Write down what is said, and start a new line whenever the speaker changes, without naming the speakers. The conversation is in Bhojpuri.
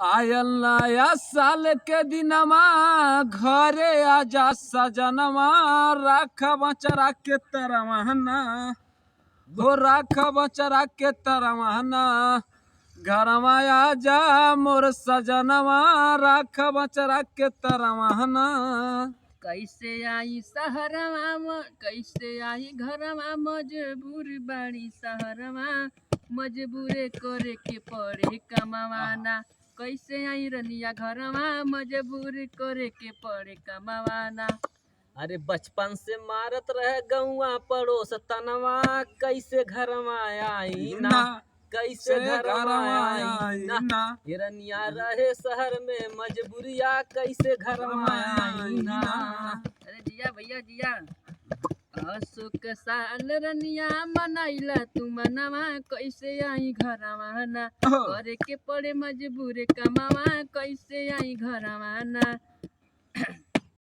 आयल नया साल के दिनमा घरे आजा सजनमा राख बचरा के तरवाना हो राख बचरा के तरवाना घरमा आजा मोर सजनवा राख बचरा के तरवाना।
कैसे आई शहरवा कैसे आई घरवा मजबूर बाड़ी शहरवा मजबूरे करे के पड़े कमावाना। कैसे आई रनिया घरवा मजबूर करे के पड़े कमावाना।
अरे बचपन से मारत रहे गौआ पड़ोस तनवा कैसे घरवा आई ना कैसे घरवा आई ना हिरनिया रहे शहर में मजबूरिया कैसे घरवा आई ना।
अरे जिया भैया जिया अशोक साल रनिया मनाइला तू मनवा कैसे आई घरवा ना करे के पड़े मजबूर कमावा कैसे आई घरवा ना।